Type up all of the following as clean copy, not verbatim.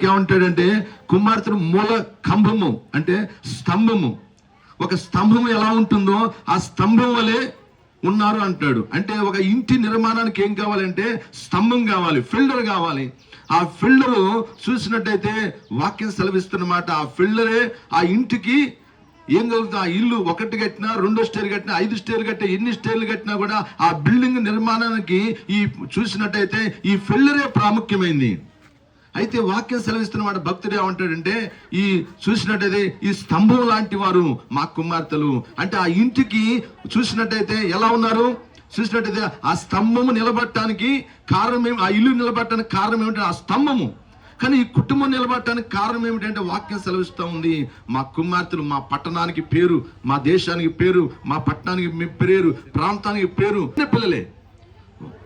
ఏమంటాడంటే కుమార్తెను మూల కంబము అంటే స్తంభము. ఒక స్తంభం ఎలా ఉంటుందో ఆ స్తంభం వలె ఉన్నారు అంటాడు. అంటే ఒక ఇంటి నిర్మాణానికి ఏం కావాలంటే స్తంభం కావాలి, ఫిల్డర్ కావాలి. ఆ ఫిల్డరు చూసినట్టయితే వాక్యం సెలవిస్తున్నమాట. ఆ ఫిల్డరే ఆ ఇంటికి ఏం కలుగుతుంది. ఆ ఇల్లు ఒకటి కట్టినా, 2 స్టేర్లు కట్టినా, 5 స్టేర్లు కట్టినా, ఎన్ని స్టేర్లు కట్టినా కూడా ఆ బిల్డింగ్ నిర్మాణానికి ఈ చూసినట్టయితే ఈ ఫిల్డరే ప్రాముఖ్యమైంది. అయితే వాక్యం సెలవిస్తున్నమాట. భక్తుడు ఏమంటాడంటే ఈ చూసినట్టయితే ఈ స్తంభం లాంటి వారు మా కుమార్తెలు. అంటే ఆ ఇంటికి చూసినట్టయితే ఎలా ఉన్నారు, చూసినట్టయితే ఆ స్తంభము నిలబడటానికి కారణం ఆ ఇల్లు నిలబడటానికి కారణం ఏమిటంటే ఆ స్తంభము. కానీ ఈ కుటుంబం నిలబడటానికి కారణం ఏమిటంటే వాక్యం సెలవిస్తూ ఉంది. మా కుమార్తెలు మా పట్టణానికి పేరు, మా దేశానికి పేరు, మా పట్టణానికి పేరు, ప్రాంతానికి పేరు పిల్లలే.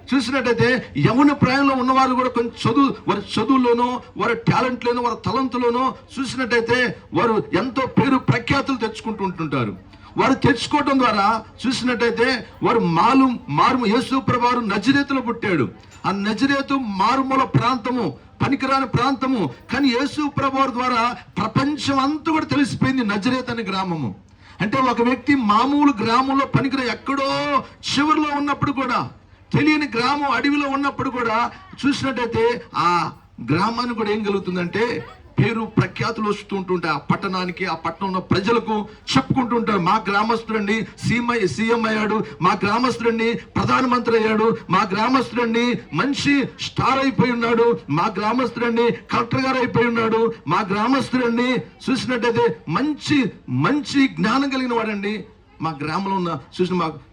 చూసినట్టయితే యవ్వన ప్రాయంలో ఉన్నవారు కూడా కొంచెం వారి చదువులోనో, వారి టాలెంట్లోనో, వారి తలంతులోనో చూసినట్టయితే వారు ఎంతో పేరు ప్రఖ్యాతులు తెచ్చుకుంటూ ఉంటుంటారు. వారు తెచ్చుకోవడం ద్వారా చూసినట్టయితే వారు మారు యేసు ప్రభువు నజరేతులో పుట్టాడు. ఆ నజరేతు మారుమూల ప్రాంతము, పనికిరాని ప్రాంతము. కానీ యేసు ప్రభువు ద్వారా ప్రపంచం అంతా కూడా తెలిసిపోయింది నజరేతు అనే గ్రామము. అంటే ఒక వ్యక్తి మామూలు గ్రామంలో పనికిరా ఎక్కడో చివరిలో ఉన్నప్పుడు కూడా, తెలియని గ్రామం అడవిలో ఉన్నప్పుడు కూడా చూసినట్టయితే ఆ గ్రామానికి కూడా ఏం కలుగుతుందంటే పేరు ప్రఖ్యాతులు వస్తూ ఉంటుంటాయి. ఆ పట్టణానికి, ఆ పట్టణంలో ప్రజలకు చెప్పుకుంటుంటారు. మా గ్రామస్తుడండి సీఎం అయ్యాడు, మా గ్రామస్తుడండి ప్రధానమంత్రి అయ్యాడు, మా గ్రామస్తుడండి మంచి స్టార్ అయిపోయి ఉన్నాడు, మా గ్రామస్తుడండి కలెక్టర్ గారు అయిపోయి ఉన్నాడు, మా గ్రామస్తుడండి చూసినట్టయితే మంచి జ్ఞానం కలిగిన వాడండి, మా గ్రామంలో ఉన్న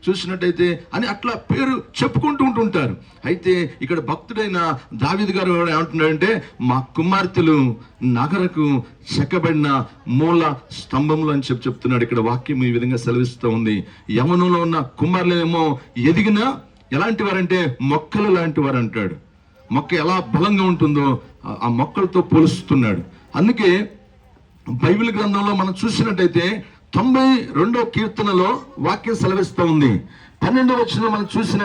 చూసినట్టయితే అని అట్లా పేరు చెప్పుకుంటూ ఉంటుంటారు. అయితే ఇక్కడ భక్తుడైన దావీదు గారు ఏమంటున్నాడంటే మా కుమార్తెలు నగరకు చెక్కబడిన మూల స్తంభములు అని చెప్తున్నాడు. ఇక్కడ వాక్యం ఈ విధంగా సెలవిస్తూ ఉంది. యవనంలో ఉన్న కుమారులేమో ఎదిగినా ఎలాంటి వారంటే మొక్కలు లాంటి వారు అంటాడు. మొక్క ఎలా బలంగా ఉంటుందో ఆ మొక్కలతో పోలుస్తున్నాడు. అందుకే బైబిల్ గ్రంథంలో మనం చూసినట్టయితే 92వ కీర్తనలో వాక్యం సెలవిస్తూ ఉంది. 12వ వచనం మనం చూసిన